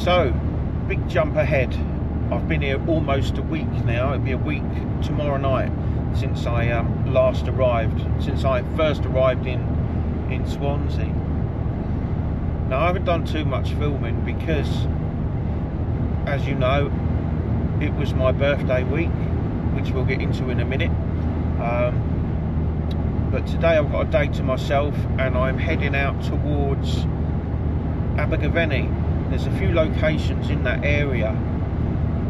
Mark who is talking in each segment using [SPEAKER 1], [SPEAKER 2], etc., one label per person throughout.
[SPEAKER 1] So, big jump ahead. I've been here almost a week now. It'll be a week tomorrow night since I last arrived, since I first arrived in Swansea. Now, I haven't done too much filming because, as you know, it was my birthday week, which we'll get into in a minute. But today I've got a day to myself and I'm heading out towards Abergavenny. There's a few locations in that area.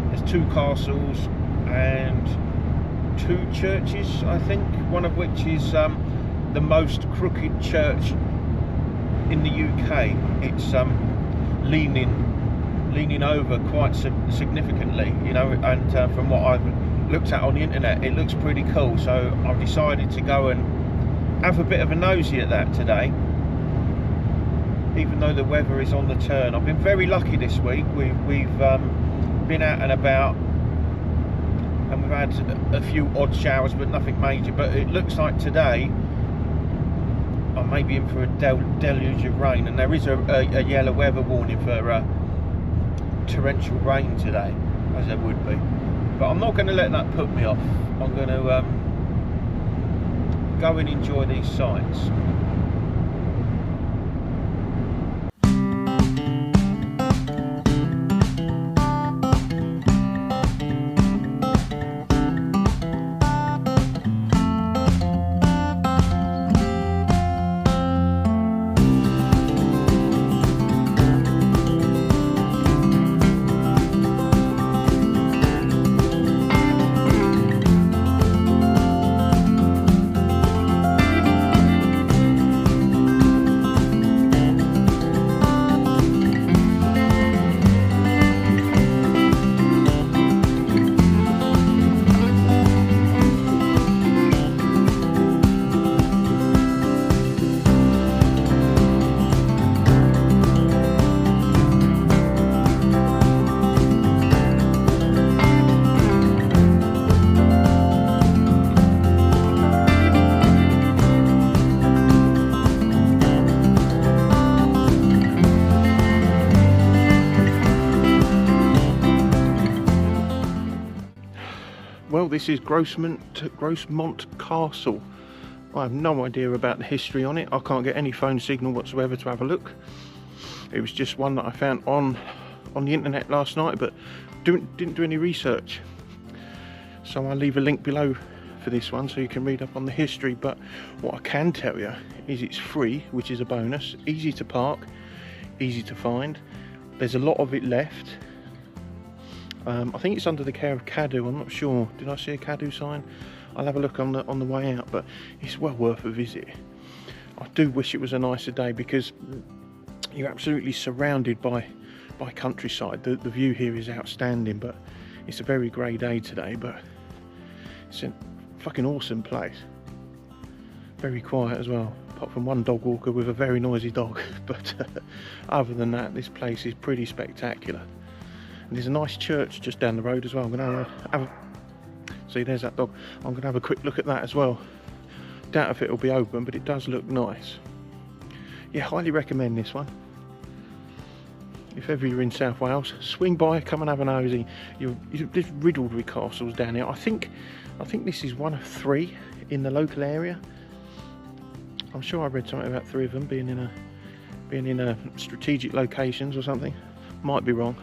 [SPEAKER 1] There's 2 castles and 2 churches, I think, one of which is the most crooked church in the UK. It's leaning over quite significantly, you know, and from what I've looked at on the internet, it looks pretty cool. So I've decided to go and have a bit of a nosy at that today, even though the weather is on the turn. I've been very lucky this week. We've been out and about, and we've had a few odd showers, but nothing major. But it looks like today I may be in for a deluge of rain, and there is a yellow weather warning for torrential rain today, as there would be. But I'm not going to let that put me off. I'm going to go and enjoy these sights. Well, this is Grossmont Castle. I have no idea about the history on it. I can't get any phone signal whatsoever to have a look. It was just one that I found on the internet last night, but didn't do any research. So I'll leave a link below for this one so you can read up on the history. But what I can tell you is it's free, which is a bonus. Easy to park, easy to find. There's a lot of it left. I think it's under the care of Cadw. I'm not sure. Did I see a Cadw sign? I'll have a look on the way out, but it's well worth a visit. I do wish it was a nicer day because you're absolutely surrounded by countryside. The view here is outstanding, but it's a very grey day today. But it's a fucking awesome place. Very quiet as well, apart from one dog walker with a very noisy dog. But other than that, this place is pretty spectacular. And there's a nice church just down the road as well. I'm going to have a see, there's that dog. I'm going to have a quick look at that as well. Doubt if it'll be open, but it does look nice. Yeah, highly recommend this one. If ever you're in South Wales, swing by, come and have a nosy. You're just riddled with castles down here. I think this is one of 3 in the local area. I'm sure I read something about 3 of them being in strategic locations or something. Might be wrong.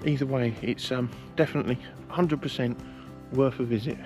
[SPEAKER 1] Either way, it's definitely 100% worth a visit.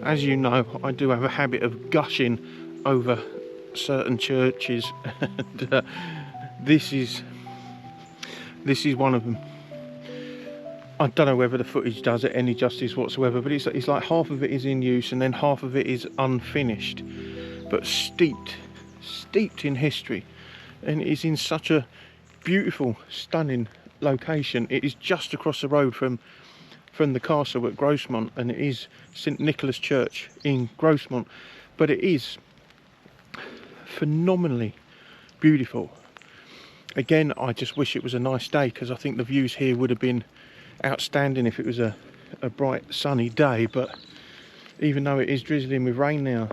[SPEAKER 1] As you know, I do have a habit of gushing over certain churches, and this is one of them. I don't know whether the footage does it any justice whatsoever, but it's like half of it is in use and then half of it is unfinished, but steeped in history, and it is in such a beautiful, stunning location. It is just across the road from the castle at Grossmont, and it is St Nicholas Church in Grossmont, but it is phenomenally beautiful. Again, I just wish it was a nice day, because I think the views here would have been outstanding if it was a bright sunny day, but even though it is drizzling with rain now,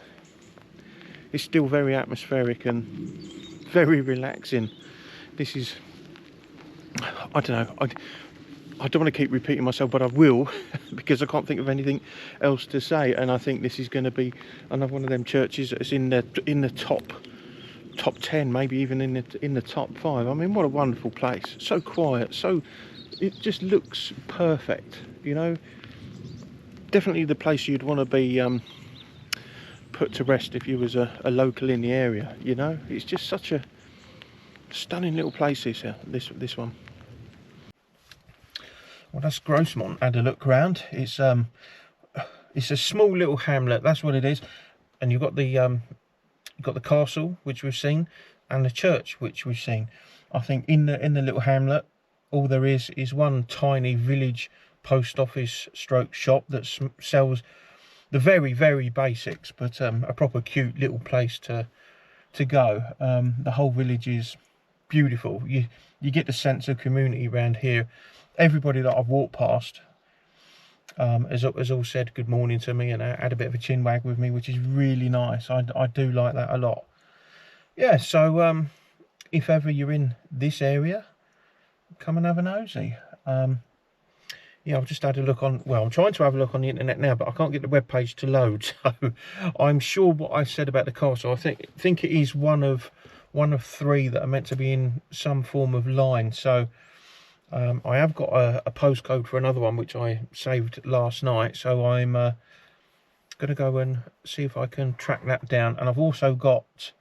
[SPEAKER 1] it's still very atmospheric and very relaxing. This is, I don't know, I don't want to keep repeating myself, but I will, because I can't think of anything else to say. And I think this is going to be another one of them churches that's in the top 10, maybe even in the top 5. I mean, what a wonderful place! So quiet, so it just looks perfect. You know, definitely the place you'd want to be put to rest if you was a local in the area. You know, it's just such a stunning little place. This one. Well, that's Grossmont. Had a look around. It's a small little hamlet. That's what it is. And you've got the castle, which we've seen, and the church, which we've seen. I think in the little hamlet, all there is one tiny village post office stroke shop that sells the very, very basics, but a proper cute little place to go. The whole village is beautiful. You get the sense of community around here. Everybody that I've walked past has all said good morning to me and had a bit of a chin wag with me, which is really nice. I do like that a lot. Yeah, so if ever you're in this area, come and have a nosy. Yeah, I've just had a look on, well, I'm trying to have a look on the internet now, but I can't get the web page to load. So I'm sure what I said about the castle, I think it is one of 3 that are meant to be in some form of line. So I have got a postcode for another one, which I saved last night. So I'm going to go and see if I can track that down. And I've also got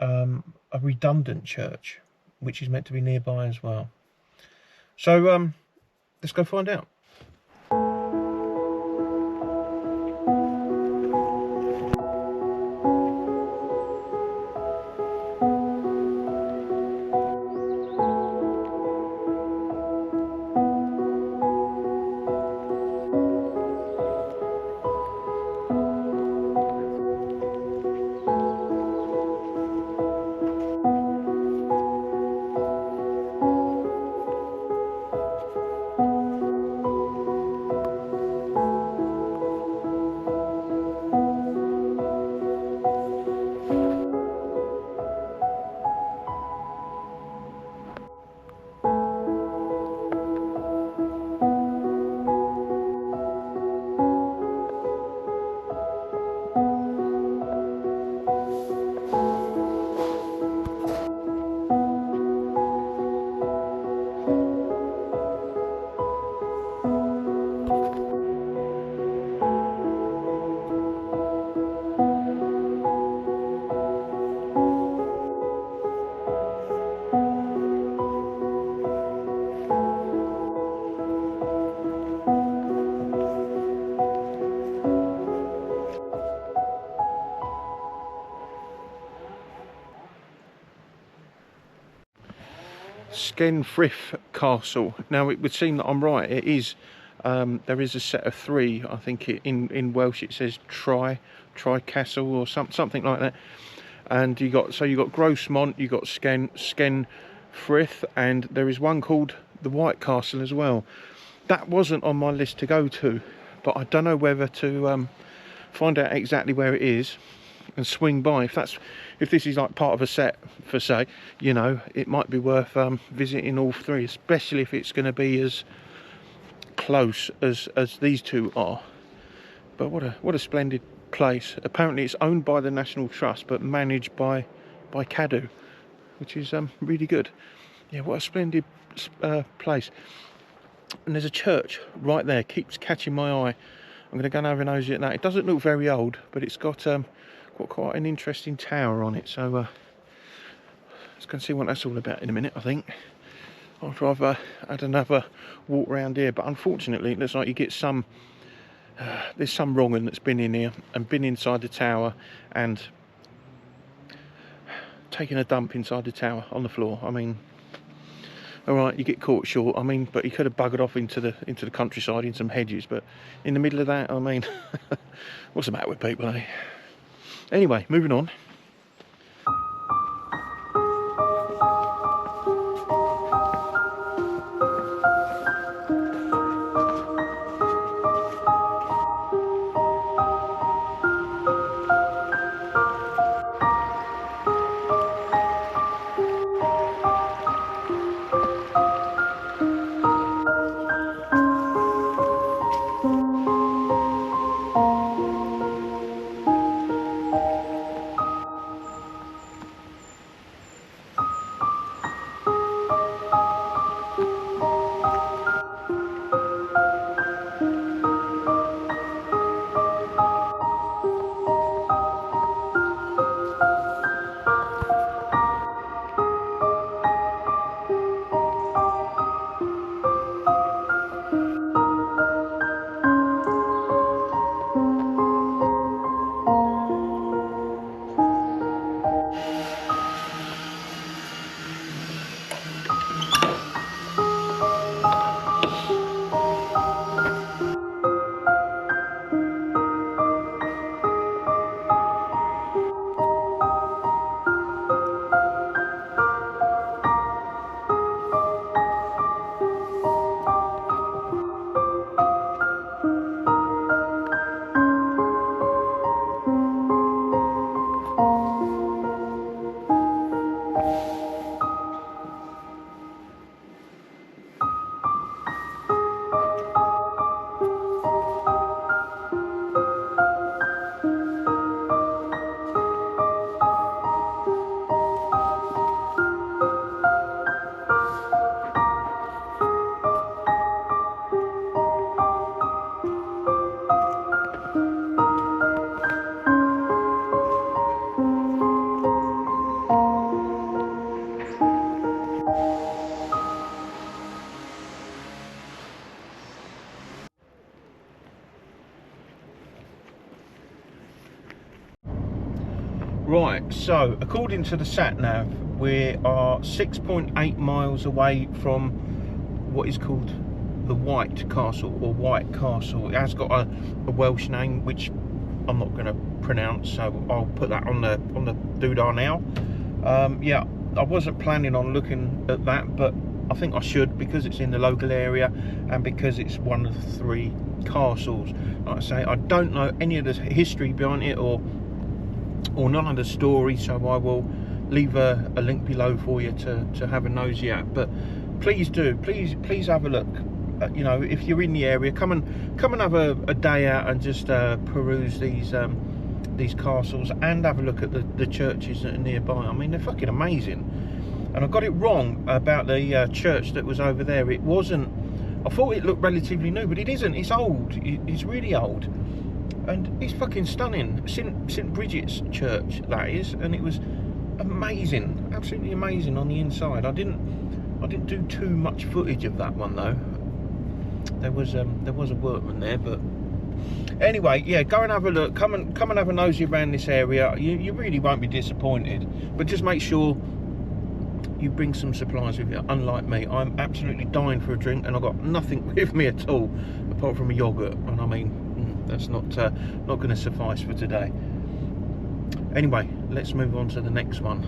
[SPEAKER 1] a redundant church, which is meant to be nearby as well. So let's go find out. Skenfrith Castle. Now it would seem that I'm right. It is. There is a set of 3. I think in Welsh it says Tri Castle or something like that. And you got Grossmont, you got Skenfrith, and there is one called the White Castle as well. That wasn't on my list to go to, but I don't know whether to find out exactly where it is and swing by. If this is like part of a set for say, you know, it might be worth visiting all 3, especially if it's going to be as close as these 2 are. But what a splendid place. Apparently it's owned by the National Trust but managed by by Cadu, which is really good. Yeah, what a splendid place. And there's a church right there, keeps catching my eye. I'm going to go and have a nosy at that. It doesn't look very old, but it's got quite an interesting tower on it. So let's go and see what that's all about in a minute, I think, after I've had another walk around here. But unfortunately, it looks like you get some there's some wrong one that's been in here and been inside the tower and taking a dump inside the tower on the floor. I mean, all right, you get caught short. I mean, but he could have buggered off into the countryside in some hedges. But in the middle of that, I mean, what's the matter with people, eh? Anyway, moving on. Right, so according to the sat nav, we are 6.8 miles away from what is called the White Castle, or White Castle. It has got a Welsh name which I'm not going to pronounce, so I'll put that on the doodah now. Yeah, I wasn't planning on looking at that, but I think I should, because it's in the local area and because it's one of the 3 castles. Like I say, I don't know any of the history behind it or none of the story, so I will leave a link below for you to have a nosy at. But please do, please have a look. You know, if you're in the area, come and have a day out and just peruse these castles and have a look at the churches that are nearby. I mean, they're fucking amazing. And I got it wrong about the church that was over there. It wasn't, I thought it looked relatively new, but it isn't. It's old. It's really old. And it's fucking stunning. St Bridget's Church, that is, and it was amazing, absolutely amazing on the inside. I didn't do too much footage of that one though. There was a workman there, but anyway, yeah, go and have a look. Come and have a nosy around this area. You really won't be disappointed. But just make sure you bring some supplies with you. Unlike me, I'm absolutely dying for a drink, and I've got nothing with me at all apart from a yogurt. And I mean, that's not going to suffice for today. Anyway, let's move on to the next one.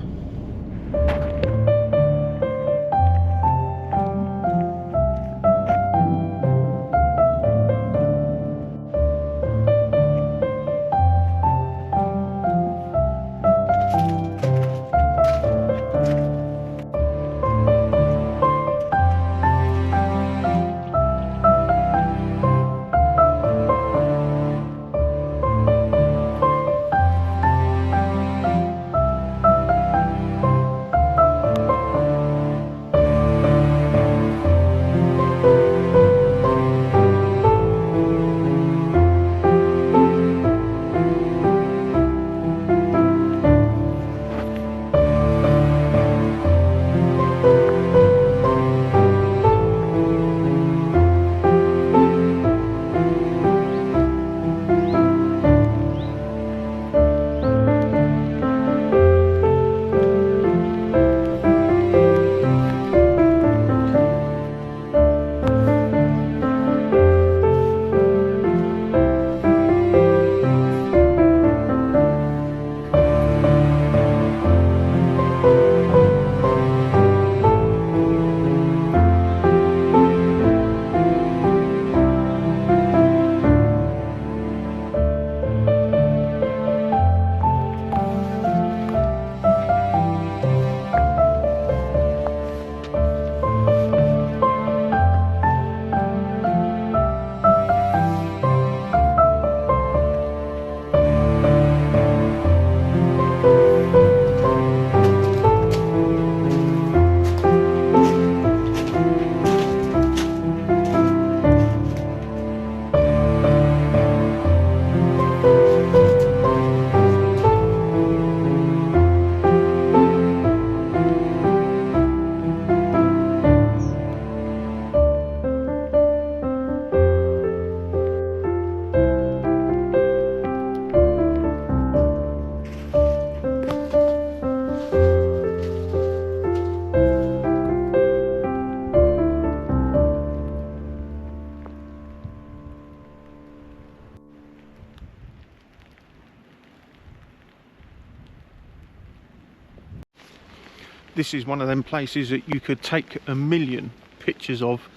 [SPEAKER 1] this is one of them places that you could take a million pictures of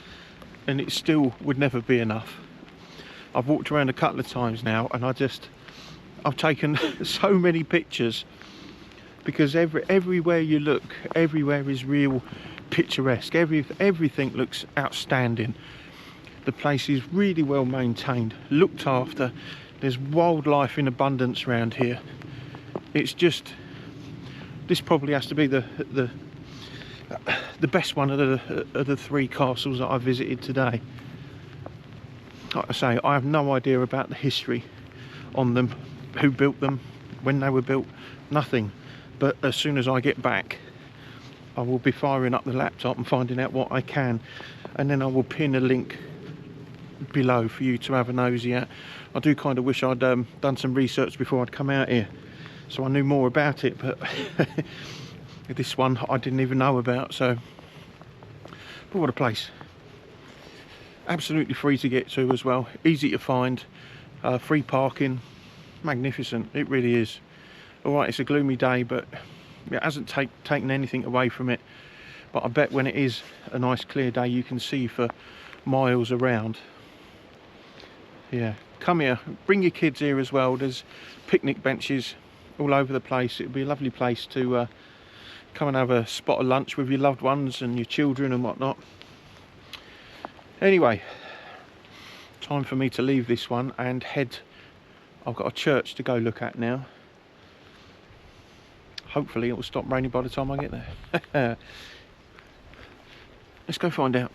[SPEAKER 1] and it still would never be enough. I've walked around a couple of times now and I've taken so many pictures, because everywhere you look, everywhere is real picturesque. Everything looks outstanding. The place is really well maintained, looked after. There's wildlife in abundance around here. It's just, this probably has to be the best one of the three castles that I visited today. Like I say, I have no idea about the history on them, who built them, when they were built, nothing. But as soon as I get back, I will be firing up the laptop and finding out what I can, and then I will pin a link below for you to have a nosy at. I do kind of wish I'd done some research before I'd come out here, so I knew more about it, but this one I didn't even know about. So, but what a place. Absolutely free to get to as well, easy to find, free parking, magnificent, it really is. Alright, it's a gloomy day, but it hasn't taken anything away from it. But I bet when it is a nice clear day, you can see for miles around. Yeah, come here, bring your kids here as well. There's picnic benches all over the place. It'd be a lovely place to come and have a spot of lunch with your loved ones and your children and whatnot. Anyway, time for me to leave this one and head. I've got a church to go look at now. Hopefully it will stop raining by the time I get there. Let's go find out.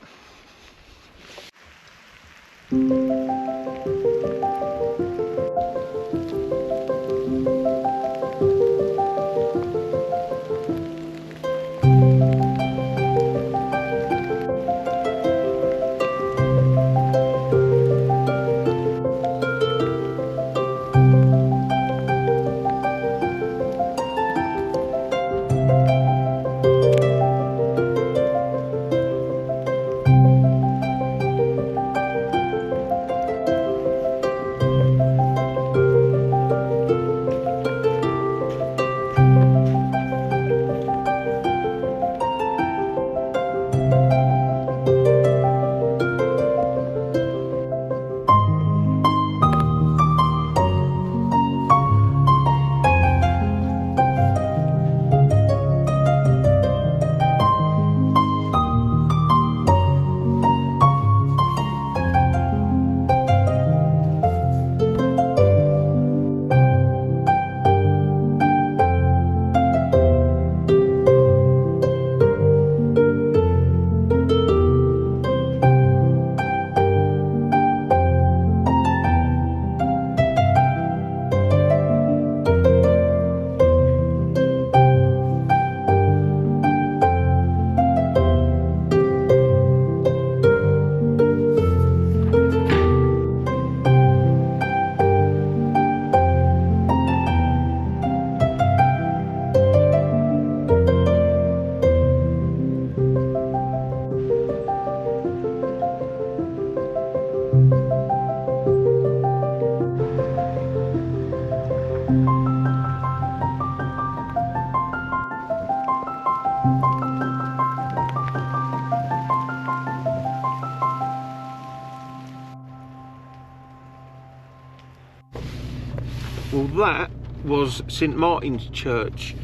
[SPEAKER 1] Well, that was St Martin's Church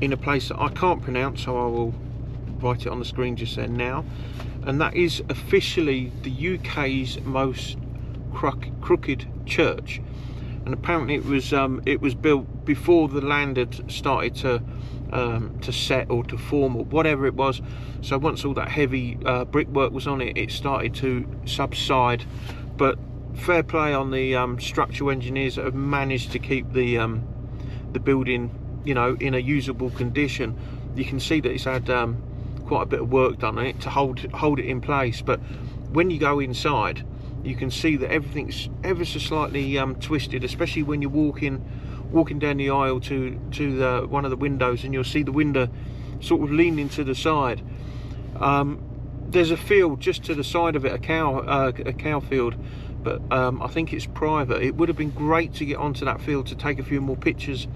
[SPEAKER 1] in a place that I can't pronounce, so I will write it on the screen just there now. And that is officially the UK's most crooked church. And apparently it was built before the land had started to set or to form or whatever it was. So once all that heavy brickwork was on it, it started to subside. But fair play on the structural engineers that have managed to keep the building, you know, in a usable condition. You can see that it's had quite a bit of work done on it to hold it in place. But when you go inside, you can see that everything's ever so slightly twisted, especially when you're walking down the aisle to one of the windows, and you'll see the window sort of leaning to the side. There's a field just to the side of it, a cow field, but I think it's private. It would have been great to get onto that field to take a few more pictures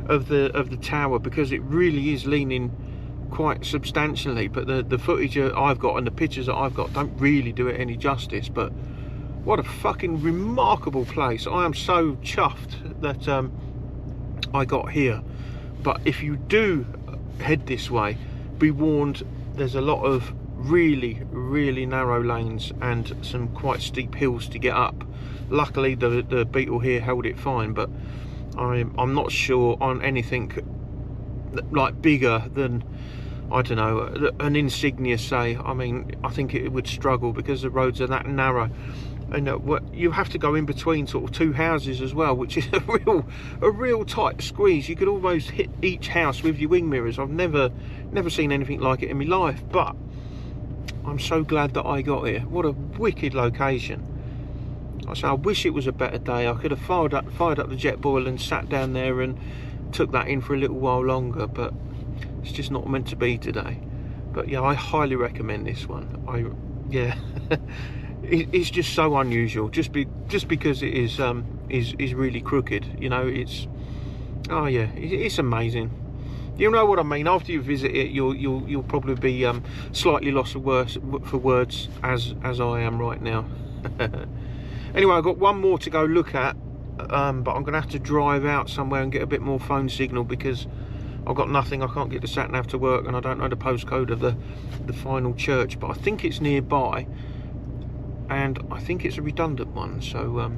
[SPEAKER 1] of the tower, because it really is leaning quite substantially, but the footage I've got and the pictures that I've got don't really do it any justice. But what a fucking remarkable place. I am so chuffed that I got here. But if you do head this way, be warned, there's a lot of really narrow lanes and some quite steep hills to get up. Luckily the Beetle here held it fine, but I'm not sure on anything like bigger than, I don't know, an Insignia, say. I mean, I think it would struggle because the roads are that narrow, and you have to go in between sort of two houses as well, which is a real tight squeeze. You could almost hit each house with your wing mirrors. I've never seen anything like it in my life, but I'm so glad that I got here. What a wicked location. I say, I wish it was a better day. I could have fired up the jet boil and sat down there and took that in for a little while longer, but it's just not meant to be today. But yeah, I highly recommend this one. Yeah. It's just so unusual, just because it is really crooked. You know, it's, oh yeah, it's amazing. You know what I mean? After you visit it, you'll probably be slightly lost for words, as I am right now. Anyway, I've got one more to go look at, but I'm going to have to drive out somewhere and get a bit more phone signal, because I've got nothing. I can't get the sat nav to work, and I don't know the postcode of the final church, but I think it's nearby. And I think it's a redundant one, so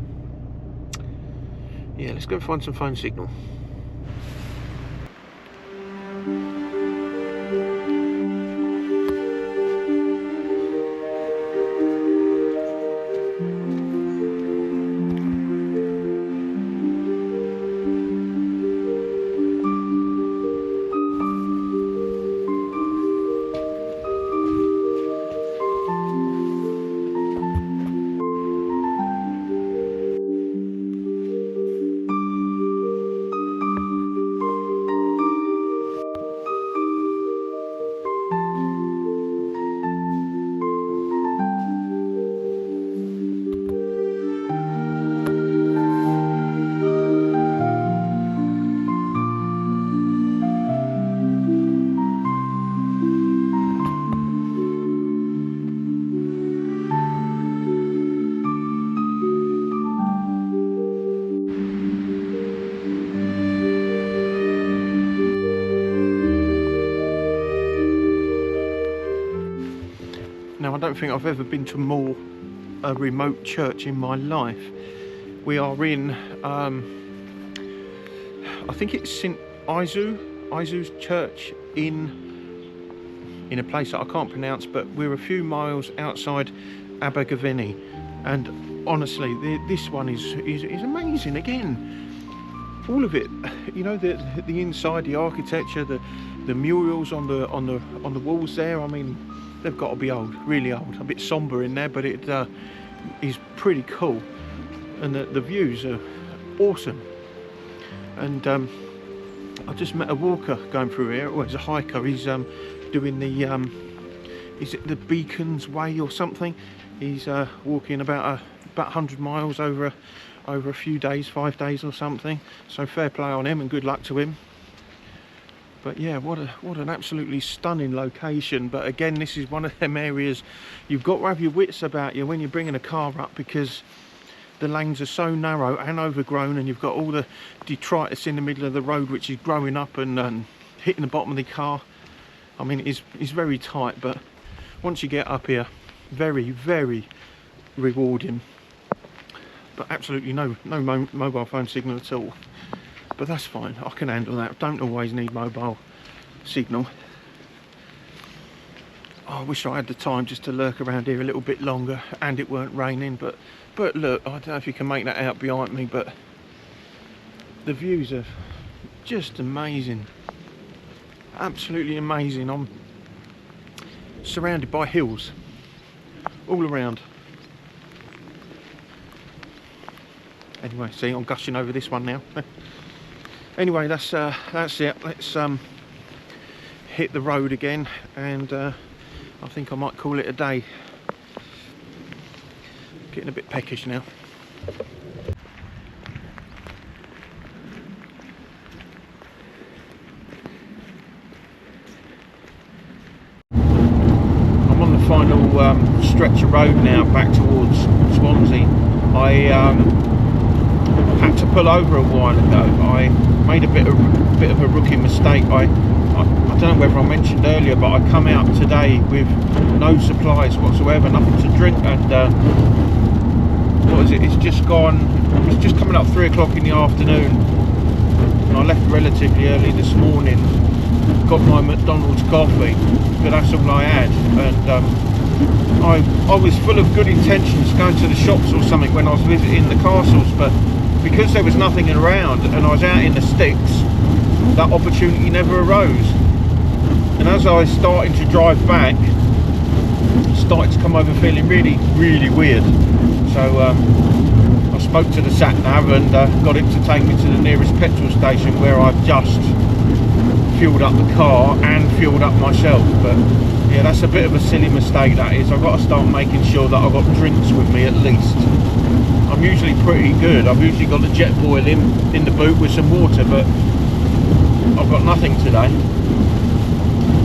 [SPEAKER 1] yeah, let's go and find some phone signal. Now, I don't think I've ever been to more a remote church in my life. We are in, I think it's St. Izu's church in a place that I can't pronounce, but we're a few miles outside Abergavenny, and honestly, this one is amazing again. All of it, you know, the inside, the architecture, the murals on the walls there. I mean, they've got to be old, really old. A bit somber in there, but it is pretty cool, and the views are awesome. And I just met a walker going through here. Well, he's a hiker. He's doing the is it the Beacons Way or something? He's walking about 100 miles over a few days, 5 days or something. So fair play on him and good luck to him. But yeah, what an absolutely stunning location. But again, this is one of them areas you've got to have your wits about you when you're bringing a car up, because the lanes are so narrow and overgrown, and you've got all the detritus in the middle of the road, which is growing up and hitting the bottom of the car. I mean, it's very tight, but once you get up here, very rewarding. But absolutely no mobile phone signal at all. But that's fine, I can handle that. Don't always need mobile signal. Oh, I wish I had the time just to lurk around here a little bit longer and it weren't raining, but look, I don't know if you can make that out behind me, but the views are just amazing. Absolutely amazing. I'm surrounded by hills all around. Anyway, see, I'm gushing over this one now. Anyway, that's it. Let's hit the road again, and I think I might call it a day. Getting a bit peckish now. stretch of road now back towards Swansea. I had to pull over a while ago. I made a bit of a rookie mistake. I don't know whether I mentioned earlier, but I come out today with no supplies whatsoever, nothing to drink, and what is it? It's just coming up 3 o'clock in the afternoon, and I left relatively early this morning. Got my McDonald's coffee, but that's all I had, and I was full of good intentions going to the shops or something when I was visiting the castles, but because there was nothing around and I was out in the sticks, that opportunity never arose. And as I was starting to drive back, I started to come over feeling really, really weird. So I spoke to the sat nav and got him to take me to the nearest petrol station, where I've just fueled up the car and fueled up myself. But yeah, that's a bit of a silly mistake, that is. I've got to start making sure that I've got drinks with me at least. I'm usually pretty good. I've usually got a jet boil in the boot with some water, but I've got nothing today.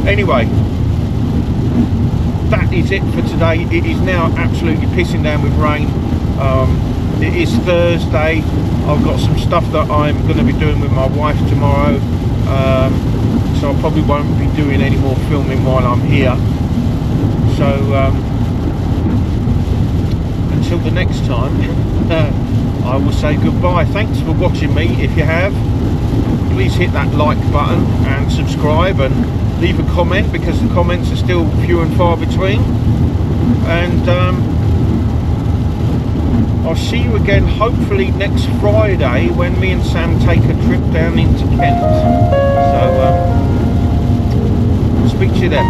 [SPEAKER 1] Anyway, that is it for today. It is now absolutely pissing down with rain. It is Thursday. I've got some stuff that I'm going to be doing with my wife tomorrow, so I probably won't be doing any more filming while I'm here. So until the next time, I will say goodbye. Thanks for watching me. If you have, please hit that like button and subscribe, and leave a comment, because the comments are still few and far between. And I'll see you again hopefully next Friday, when me and Sam take a trip down into Kent. So speak to you then.